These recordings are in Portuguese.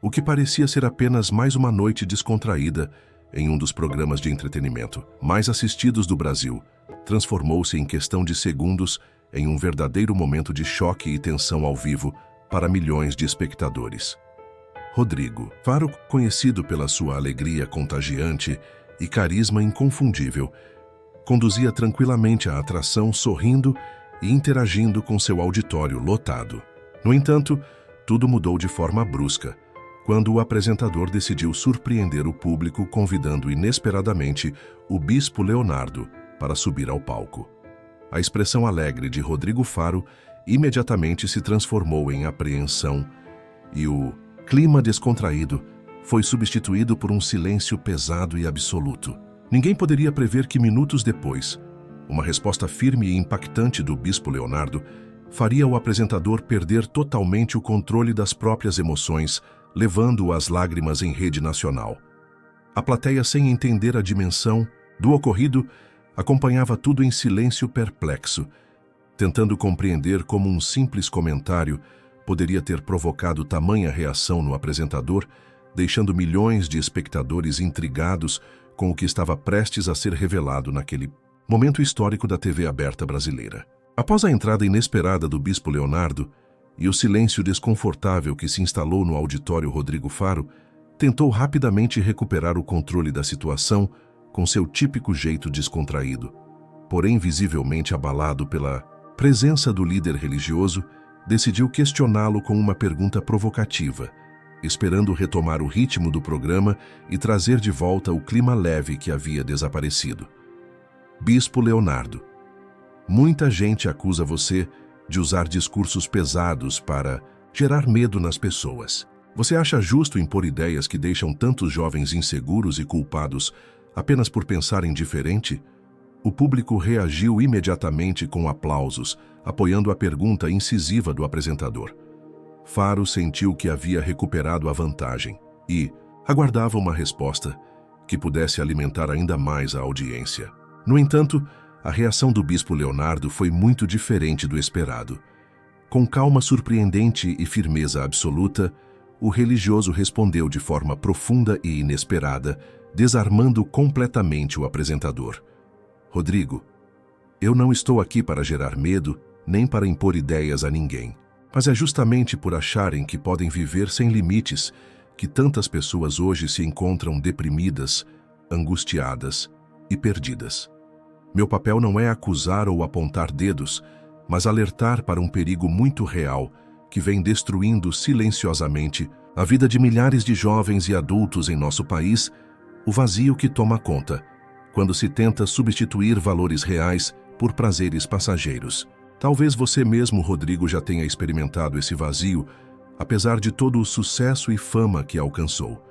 O que parecia ser apenas mais uma noite descontraída em um dos programas de entretenimento mais assistidos do Brasil, transformou-se em questão de segundos em um verdadeiro momento de choque e tensão ao vivo para milhões de espectadores. Rodrigo Faro, conhecido pela sua alegria contagiante e carisma inconfundível, conduzia tranquilamente a atração, sorrindo e interagindo com seu auditório lotado. No entanto, tudo mudou de forma brusca, quando o apresentador decidiu surpreender o público convidando inesperadamente o Bispo Leonardo para subir ao palco. A expressão alegre de Rodrigo Faro imediatamente se transformou em apreensão e o clima descontraído foi substituído por um silêncio pesado e absoluto. Ninguém poderia prever que minutos depois, uma resposta firme e impactante do Bispo Leonardo faria o apresentador perder totalmente o controle das próprias emoções, levando-o às lágrimas em rede nacional. A plateia, sem entender a dimensão do ocorrido, acompanhava tudo em silêncio perplexo, tentando compreender como um simples comentário poderia ter provocado tamanha reação no apresentador, deixando milhões de espectadores intrigados com o que estava prestes a ser revelado naquele momento histórico da TV aberta brasileira. Após a entrada inesperada do Bispo Leonardo e o silêncio desconfortável que se instalou no auditório, Rodrigo Faro tentou rapidamente recuperar o controle da situação com seu típico jeito descontraído. Porém, visivelmente abalado pela presença do líder religioso, decidiu questioná-lo com uma pergunta provocativa, esperando retomar o ritmo do programa e trazer de volta o clima leve que havia desaparecido. Bispo Leonardo, muita gente acusa você de usar discursos pesados para gerar medo nas pessoas. Você acha justo impor ideias que deixam tantos jovens inseguros e culpados apenas por pensarem diferente? O público reagiu imediatamente com aplausos, apoiando a pergunta incisiva do apresentador. Faro sentiu que havia recuperado a vantagem e aguardava uma resposta que pudesse alimentar ainda mais a audiência. No entanto, a reação do Bispo Leonardo foi muito diferente do esperado. Com calma surpreendente e firmeza absoluta, o religioso respondeu de forma profunda e inesperada, desarmando completamente o apresentador. Rodrigo, eu não estou aqui para gerar medo, nem para impor ideias a ninguém. Mas é justamente por acharem que podem viver sem limites que tantas pessoas hoje se encontram deprimidas, angustiadas e perdidas. Meu papel não é acusar ou apontar dedos, mas alertar para um perigo muito real que vem destruindo silenciosamente a vida de milhares de jovens e adultos em nosso país, o vazio que toma conta quando se tenta substituir valores reais por prazeres passageiros. Talvez você mesmo, Rodrigo, já tenha experimentado esse vazio, apesar de todo o sucesso e fama que alcançou.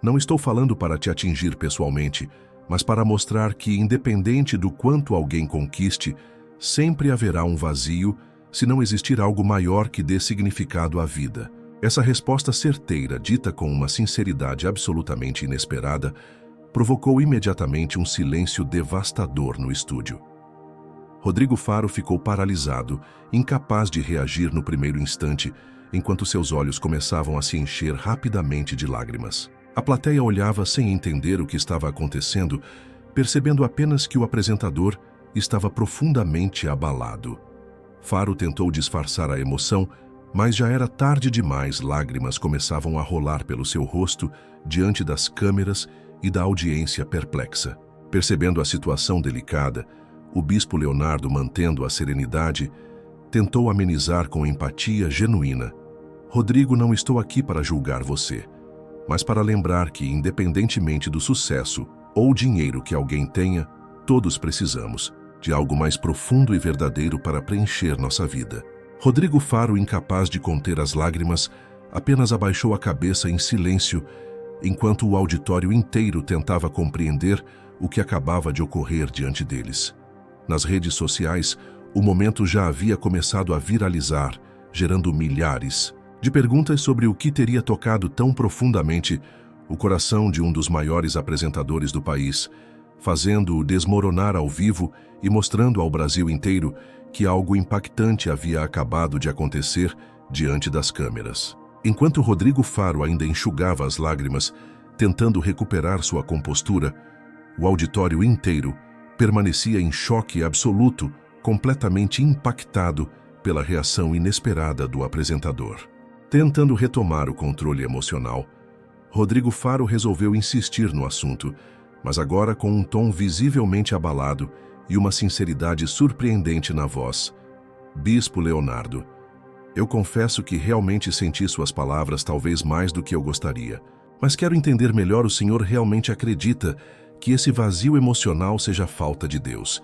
Não estou falando para te atingir pessoalmente, mas para mostrar que, independente do quanto alguém conquiste, sempre haverá um vazio se não existir algo maior que dê significado à vida. Essa resposta certeira, dita com uma sinceridade absolutamente inesperada, provocou imediatamente um silêncio devastador no estúdio. Rodrigo Faro ficou paralisado, incapaz de reagir no primeiro instante, enquanto seus olhos começavam a se encher rapidamente de lágrimas. A plateia olhava sem entender o que estava acontecendo, percebendo apenas que o apresentador estava profundamente abalado. Faro tentou disfarçar a emoção, mas já era tarde demais. Lágrimas começavam a rolar pelo seu rosto diante das câmeras e da audiência perplexa. Percebendo a situação delicada, o Bispo Leonardo, mantendo a serenidade, tentou amenizar com empatia genuína. Rodrigo, não estou aqui para julgar você, mas para lembrar que, independentemente do sucesso ou dinheiro que alguém tenha, todos precisamos de algo mais profundo e verdadeiro para preencher nossa vida. Rodrigo Faro, incapaz de conter as lágrimas, apenas abaixou a cabeça em silêncio, enquanto o auditório inteiro tentava compreender o que acabava de ocorrer diante deles. Nas redes sociais, o momento já havia começado a viralizar, gerando milhares de perguntas sobre o que teria tocado tão profundamente o coração de um dos maiores apresentadores do país, fazendo-o desmoronar ao vivo e mostrando ao Brasil inteiro que algo impactante havia acabado de acontecer diante das câmeras. Enquanto Rodrigo Faro ainda enxugava as lágrimas, tentando recuperar sua compostura, o auditório inteiro permanecia em choque absoluto, completamente impactado pela reação inesperada do apresentador. Tentando retomar o controle emocional, Rodrigo Faro resolveu insistir no assunto, mas agora com um tom visivelmente abalado e uma sinceridade surpreendente na voz. Bispo Leonardo, eu confesso que realmente senti suas palavras talvez mais do que eu gostaria, mas quero entender melhor: o senhor realmente acredita que esse vazio emocional seja falta de Deus?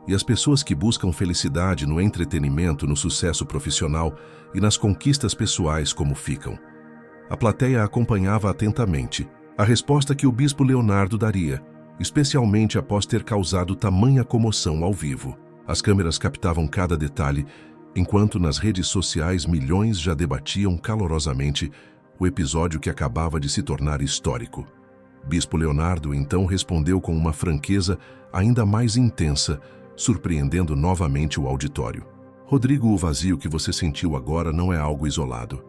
E as pessoas que buscam felicidade no entretenimento, no sucesso profissional e nas conquistas pessoais, como ficam? A plateia acompanhava atentamente a resposta que o Bispo Leonardo daria, especialmente após ter causado tamanha comoção ao vivo. As câmeras captavam cada detalhe, enquanto nas redes sociais milhões já debatiam calorosamente o episódio que acabava de se tornar histórico. Bispo Leonardo então respondeu com uma franqueza ainda mais intensa, surpreendendo novamente o auditório. Rodrigo, o vazio que você sentiu agora não é algo isolado.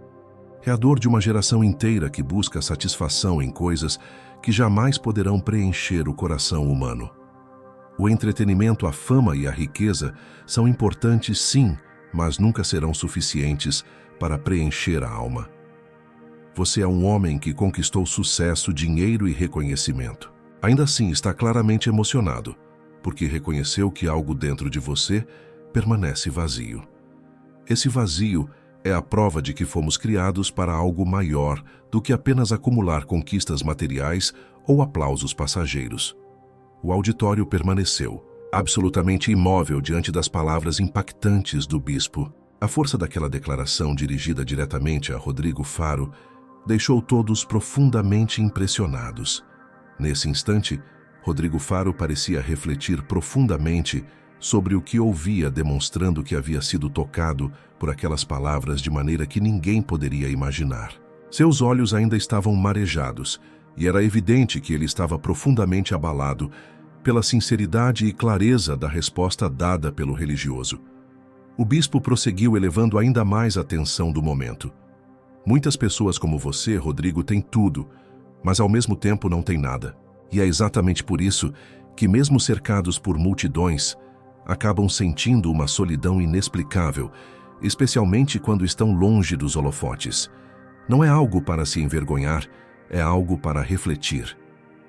É a dor de uma geração inteira que busca satisfação em coisas que jamais poderão preencher o coração humano. O entretenimento, a fama e a riqueza são importantes, sim, mas nunca serão suficientes para preencher a alma. Você é um homem que conquistou sucesso, dinheiro e reconhecimento. Ainda assim, está claramente emocionado, porque reconheceu que algo dentro de você permanece vazio. Esse vazio é a prova de que fomos criados para algo maior do que apenas acumular conquistas materiais ou aplausos passageiros. O auditório permaneceu, absolutamente imóvel diante das palavras impactantes do bispo. A força daquela declaração, dirigida diretamente a Rodrigo Faro, deixou todos profundamente impressionados. Nesse instante, Rodrigo Faro parecia refletir profundamente sobre o que ouvia, demonstrando que havia sido tocado por aquelas palavras de maneira que ninguém poderia imaginar. Seus olhos ainda estavam marejados, e era evidente que ele estava profundamente abalado pela sinceridade e clareza da resposta dada pelo religioso. O bispo prosseguiu, elevando ainda mais a atenção do momento. Muitas pessoas como você, Rodrigo, têm tudo, mas ao mesmo tempo não têm nada. E é exatamente por isso que, mesmo cercados por multidões, acabam sentindo uma solidão inexplicável, especialmente quando estão longe dos holofotes. Não é algo para se envergonhar, é algo para refletir.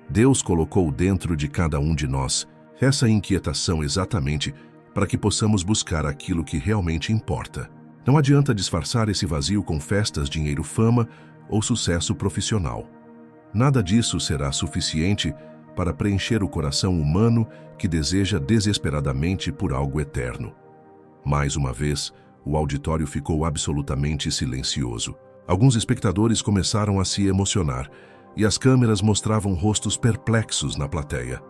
Deus colocou dentro de cada um de nós essa inquietação exatamente para que possamos buscar aquilo que realmente importa. Não adianta disfarçar esse vazio com festas, dinheiro, fama ou sucesso profissional. Nada disso será suficiente para preencher o coração humano que deseja desesperadamente por algo eterno. Mais uma vez, o auditório ficou absolutamente silencioso. Alguns espectadores começaram a se emocionar e as câmeras mostravam rostos perplexos na plateia.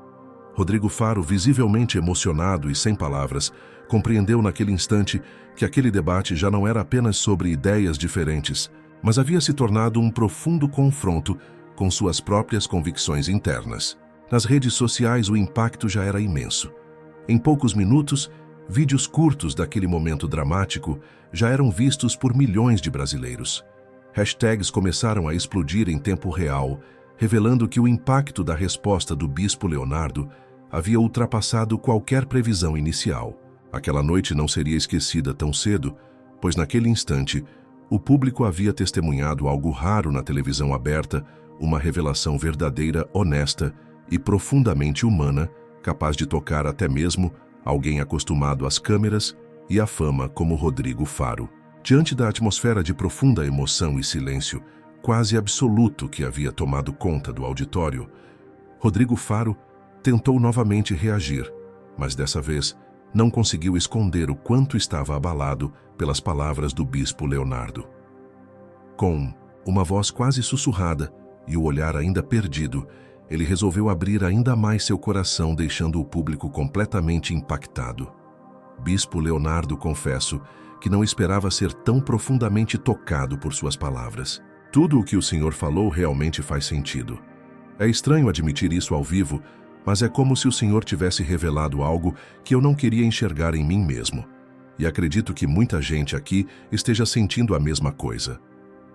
Rodrigo Faro, visivelmente emocionado e sem palavras, compreendeu naquele instante que aquele debate já não era apenas sobre ideias diferentes, mas havia se tornado um profundo confronto com suas próprias convicções internas. Nas redes sociais, o impacto já era imenso. Em poucos minutos, vídeos curtos daquele momento dramático já eram vistos por milhões de brasileiros. Hashtags começaram a explodir em tempo real, revelando que o impacto da resposta do Bispo Leonardo havia ultrapassado qualquer previsão inicial. Aquela noite não seria esquecida tão cedo, pois naquele instante, o público havia testemunhado algo raro na televisão aberta, uma revelação verdadeira, honesta e profundamente humana, capaz de tocar até mesmo alguém acostumado às câmeras e à fama como Rodrigo Faro. Diante da atmosfera de profunda emoção e silêncio, quase absoluto que havia tomado conta do auditório, Rodrigo Faro tentou novamente reagir, mas dessa vez não conseguiu esconder o quanto estava abalado pelas palavras do Bispo Leonardo. Com uma voz quase sussurrada e o olhar ainda perdido, ele resolveu abrir ainda mais seu coração, deixando o público completamente impactado. Bispo Leonardo, confesso que não esperava ser tão profundamente tocado por suas palavras. Tudo o que o senhor falou realmente faz sentido. É estranho admitir isso ao vivo, mas é como se o senhor tivesse revelado algo que eu não queria enxergar em mim mesmo. E acredito que muita gente aqui esteja sentindo a mesma coisa.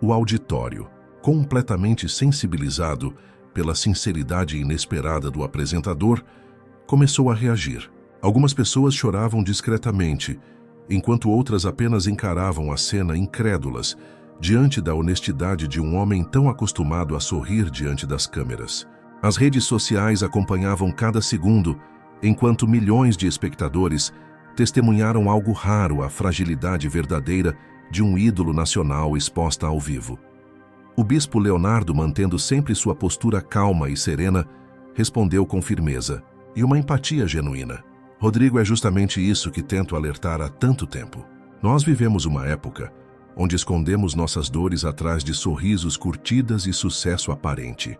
O auditório, completamente sensibilizado pela sinceridade inesperada do apresentador, começou a reagir. Algumas pessoas choravam discretamente, enquanto outras apenas encaravam a cena incrédulas, diante da honestidade de um homem tão acostumado a sorrir diante das câmeras. As redes sociais acompanhavam cada segundo, enquanto milhões de espectadores testemunharam algo raro, a fragilidade verdadeira de um ídolo nacional exposta ao vivo. O bispo Leonardo, mantendo sempre sua postura calma e serena, respondeu com firmeza e uma empatia genuína. Rodrigo, é justamente isso que tento alertar há tanto tempo. Nós vivemos uma época onde escondemos nossas dores atrás de sorrisos, curtidas e sucesso aparente.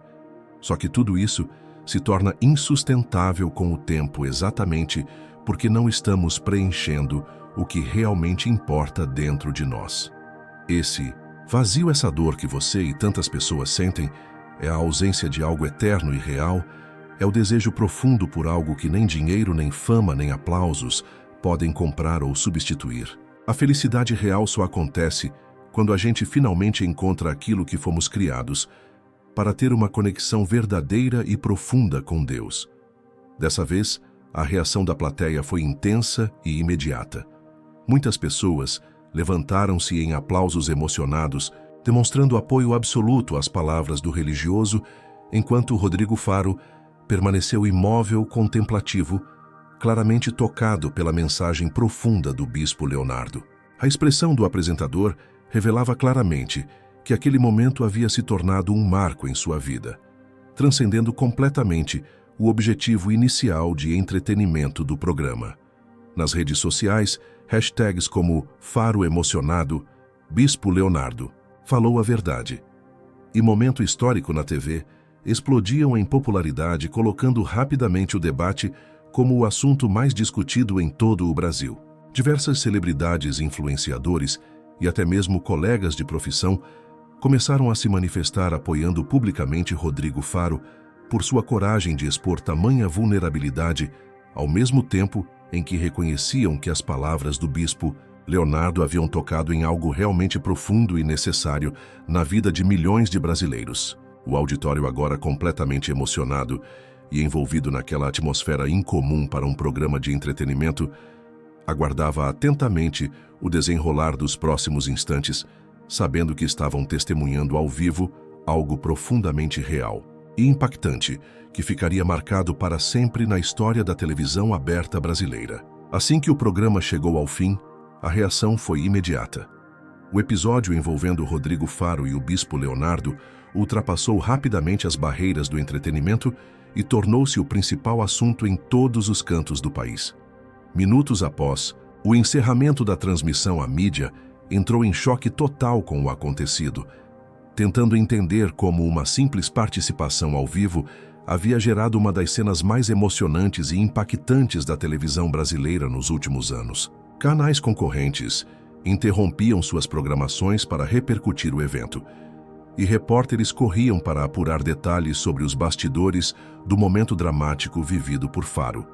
Só que tudo isso se torna insustentável com o tempo, exatamente porque não estamos preenchendo o que realmente importa dentro de nós. Esse vazio, essa dor que você e tantas pessoas sentem, é a ausência de algo eterno e real, é o desejo profundo por algo que nem dinheiro, nem fama, nem aplausos podem comprar ou substituir. A felicidade real só acontece quando a gente finalmente encontra aquilo que fomos criados para ter uma conexão verdadeira e profunda com Deus. Dessa vez, a reação da plateia foi intensa e imediata. Muitas pessoas levantaram-se em aplausos emocionados, demonstrando apoio absoluto às palavras do religioso, enquanto Rodrigo Faro permaneceu imóvel, contemplativo, claramente tocado pela mensagem profunda do bispo Leonardo. A expressão do apresentador revelava claramente que aquele momento havia se tornado um marco em sua vida, transcendendo completamente o objetivo inicial de entretenimento do programa. Nas redes sociais, hashtags como Faro Emocionado, Bispo Leonardo, falou a verdade, e Momento Histórico na TV explodiam em popularidade, colocando rapidamente o debate como o assunto mais discutido em todo o Brasil. Diversas celebridades, influenciadores e até mesmo colegas de profissão começaram a se manifestar apoiando publicamente Rodrigo Faro por sua coragem de expor tamanha vulnerabilidade, ao mesmo tempo em que reconheciam que as palavras do bispo Leonardo haviam tocado em algo realmente profundo e necessário na vida de milhões de brasileiros. O auditório, agora completamente emocionado e envolvido naquela atmosfera incomum para um programa de entretenimento, aguardava atentamente o desenrolar dos próximos instantes, sabendo que estavam testemunhando ao vivo algo profundamente real e impactante, que ficaria marcado para sempre na história da televisão aberta brasileira. Assim que o programa chegou ao fim, a reação foi imediata. O episódio envolvendo Rodrigo Faro e o bispo Leonardo ultrapassou rapidamente as barreiras do entretenimento e tornou-se o principal assunto em todos os cantos do país. Minutos após o encerramento da transmissão, a mídia entrou em choque total com o acontecido, tentando entender como uma simples participação ao vivo havia gerado uma das cenas mais emocionantes e impactantes da televisão brasileira nos últimos anos. Canais concorrentes interrompiam suas programações para repercutir o evento, e repórteres corriam para apurar detalhes sobre os bastidores do momento dramático vivido por Faro.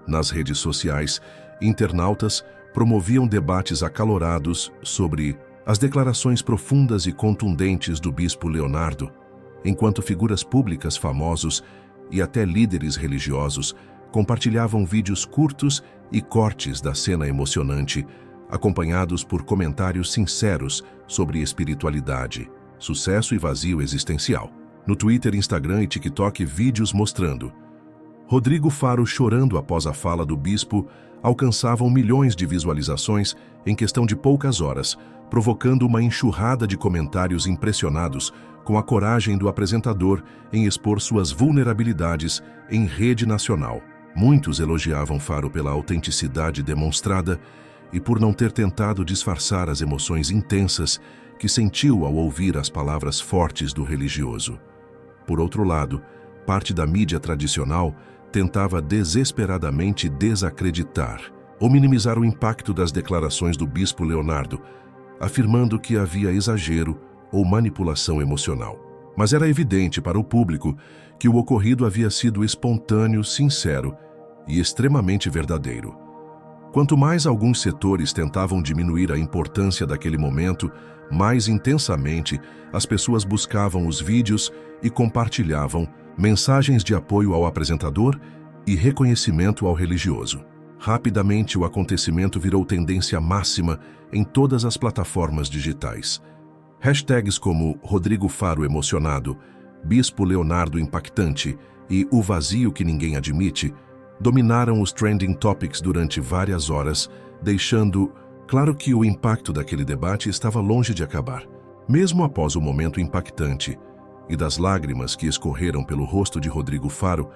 Nas redes sociais, internautas promoviam debates acalorados sobre as declarações profundas e contundentes do bispo Leonardo, enquanto figuras públicas, famosos e até líderes religiosos compartilhavam vídeos curtos e cortes da cena emocionante, acompanhados por comentários sinceros sobre espiritualidade, sucesso e vazio existencial. No Twitter, Instagram e TikTok, vídeos mostrando Rodrigo Faro chorando após a fala do bispo alcançavam milhões de visualizações em questão de poucas horas, provocando uma enxurrada de comentários impressionados com a coragem do apresentador em expor suas vulnerabilidades em rede nacional. Muitos elogiavam Faro pela autenticidade demonstrada e por não ter tentado disfarçar as emoções intensas que sentiu ao ouvir as palavras fortes do religioso. Por outro lado, parte da mídia tradicional tentava desesperadamente desacreditar ou minimizar o impacto das declarações do bispo Leonardo, afirmando que havia exagero ou manipulação emocional. Mas era evidente para o público que o ocorrido havia sido espontâneo, sincero e extremamente verdadeiro. Quanto mais alguns setores tentavam diminuir a importância daquele momento, Mais intensamente, as pessoas buscavam os vídeos e compartilhavam mensagens de apoio ao apresentador e reconhecimento ao religioso. Rapidamente, o acontecimento virou tendência máxima em todas as plataformas digitais. Hashtags como Rodrigo Faro emocionado, Bispo Leonardo impactante e O vazio que ninguém admite dominaram os trending topics durante várias horas, deixando claro que o impacto daquele debate estava longe de acabar. Mesmo após o momento impactante e das lágrimas que escorreram pelo rosto de Rodrigo Faro,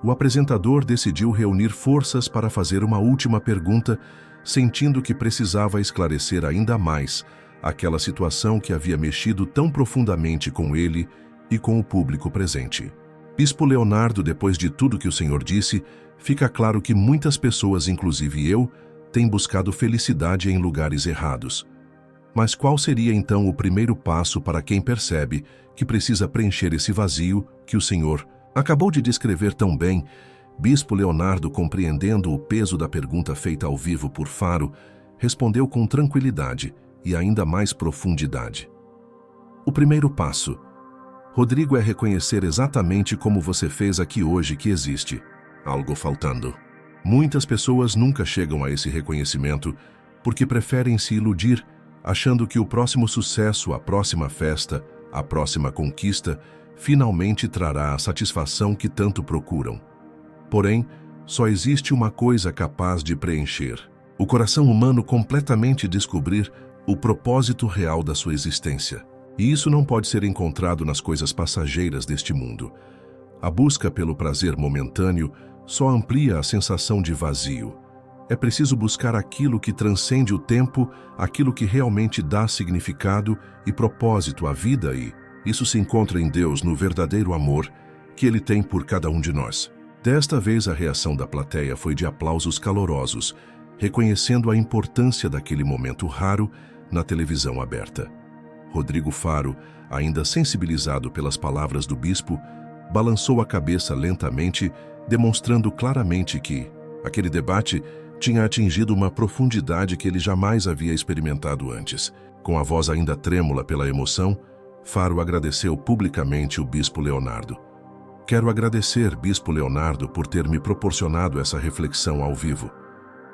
o apresentador decidiu reunir forças para fazer uma última pergunta, sentindo que precisava esclarecer ainda mais aquela situação que havia mexido tão profundamente com ele e com o público presente. Bispo Leonardo, depois de tudo que o Senhor disse, fica claro que muitas pessoas, inclusive eu, têm buscado felicidade em lugares errados. Mas qual seria então o primeiro passo para quem percebe que precisa preencher esse vazio que o Senhor acabou de descrever tão bem? Bispo Leonardo, compreendendo o peso da pergunta feita ao vivo por Faro, respondeu com tranquilidade e ainda mais profundidade. O primeiro passo, Rodrigo, é reconhecer exatamente como você fez aqui hoje que existe algo faltando. Muitas pessoas nunca chegam a esse reconhecimento porque preferem se iludir, achando que o próximo sucesso, a próxima festa, a próxima conquista, finalmente trará a satisfação que tanto procuram. Porém, só existe uma coisa capaz de preencher: o coração humano completamente descobrir o propósito real da sua existência. E isso não pode ser encontrado nas coisas passageiras deste mundo. A busca pelo prazer momentâneo só amplia a sensação de vazio. É preciso buscar aquilo que transcende o tempo, aquilo que realmente dá significado e propósito à vida, e isso se encontra em Deus, no verdadeiro amor que Ele tem por cada um de nós. Desta vez, a reação da plateia foi de aplausos calorosos, reconhecendo a importância daquele momento raro na televisão aberta. Rodrigo Faro, ainda sensibilizado pelas palavras do bispo, balançou a cabeça lentamente, demonstrando claramente que aquele debate tinha atingido uma profundidade que ele jamais havia experimentado antes. Com a voz ainda trêmula pela emoção, Faro agradeceu publicamente o Bispo Leonardo. Quero agradecer, Bispo Leonardo, por ter me proporcionado essa reflexão ao vivo.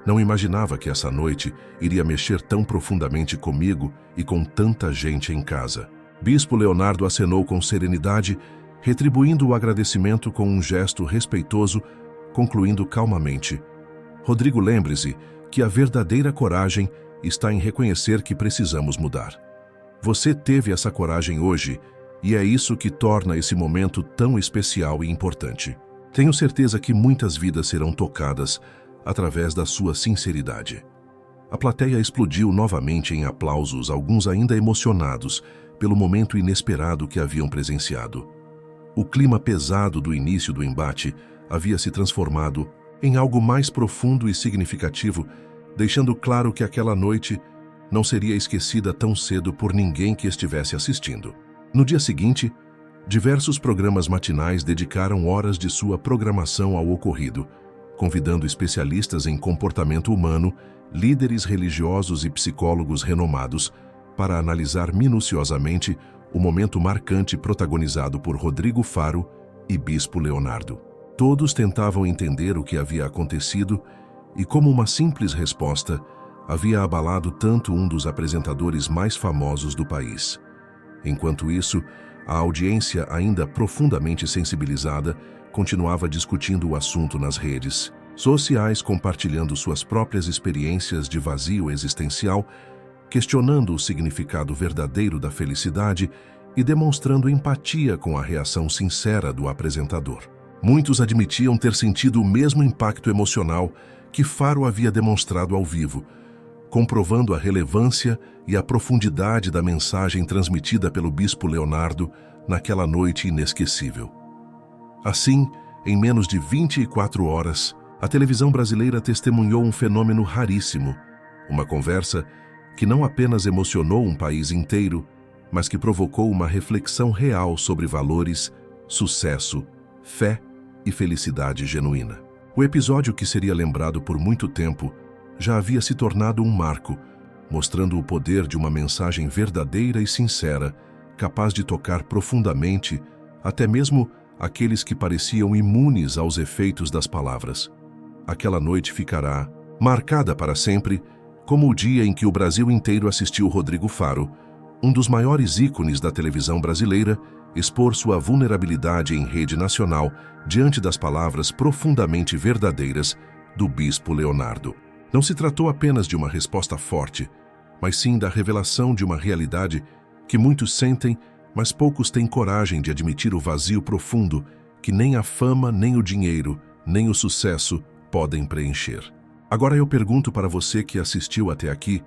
Não imaginava que essa noite iria mexer tão profundamente comigo e com tanta gente em casa. Bispo Leonardo acenou com serenidade, retribuindo o agradecimento com um gesto respeitoso, concluindo calmamente: Rodrigo, lembre-se que a verdadeira coragem está em reconhecer que precisamos mudar. Você teve essa coragem hoje, e é isso que torna esse momento tão especial e importante. Tenho certeza que muitas vidas serão tocadas através da sua sinceridade. A plateia explodiu novamente em aplausos, alguns ainda emocionados pelo momento inesperado que haviam presenciado. O clima pesado do início do embate havia se transformado em algo mais profundo e significativo, deixando claro que aquela noite não seria esquecida tão cedo por ninguém que estivesse assistindo. No dia seguinte, diversos programas matinais dedicaram horas de sua programação ao ocorrido, convidando especialistas em comportamento humano, líderes religiosos e psicólogos renomados para analisar minuciosamente o momento marcante protagonizado por Rodrigo Faro e Bispo Leonardo. Todos tentavam entender o que havia acontecido e, como uma simples resposta, havia abalado tanto um dos apresentadores mais famosos do país. Enquanto isso, a audiência, ainda profundamente sensibilizada, continuava discutindo o assunto nas redes sociais, compartilhando suas próprias experiências de vazio existencial, questionando o significado verdadeiro da felicidade e demonstrando empatia com a reação sincera do apresentador. Muitos admitiam ter sentido o mesmo impacto emocional que Faro havia demonstrado ao vivo, comprovando a relevância e a profundidade da mensagem transmitida pelo Bispo Leonardo naquela noite inesquecível. Assim, em menos de 24 horas, a televisão brasileira testemunhou um fenômeno raríssimo, uma conversa que não apenas emocionou um país inteiro, mas que provocou uma reflexão real sobre valores, sucesso, fé e felicidade genuína. O episódio, que seria lembrado por muito tempo, já havia se tornado um marco, mostrando o poder de uma mensagem verdadeira e sincera, capaz de tocar profundamente até mesmo aqueles que pareciam imunes aos efeitos das palavras. Aquela noite ficará marcada para sempre como o dia em que o Brasil inteiro assistiu Rodrigo Faro, um dos maiores ícones da televisão brasileira, expor sua vulnerabilidade em rede nacional diante das palavras profundamente verdadeiras do Bispo Leonardo. Não se tratou apenas de uma resposta forte, mas sim da revelação de uma realidade que muitos sentem, mas poucos têm coragem de admitir o vazio profundo que nem a fama, nem o dinheiro, nem o sucesso podem preencher. Agora eu pergunto para você que assistiu até aqui,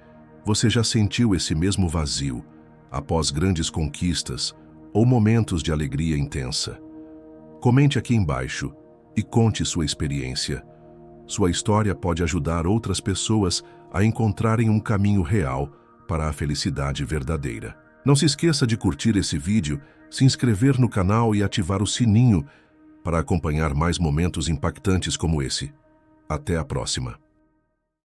você já sentiu esse mesmo vazio após grandes conquistas ou momentos de alegria intensa? Comente aqui embaixo e conte sua experiência. Sua história pode ajudar outras pessoas a encontrarem um caminho real para a felicidade verdadeira. Não se esqueça de curtir esse vídeo, se inscrever no canal e ativar o sininho para acompanhar mais momentos impactantes como esse. Até a próxima!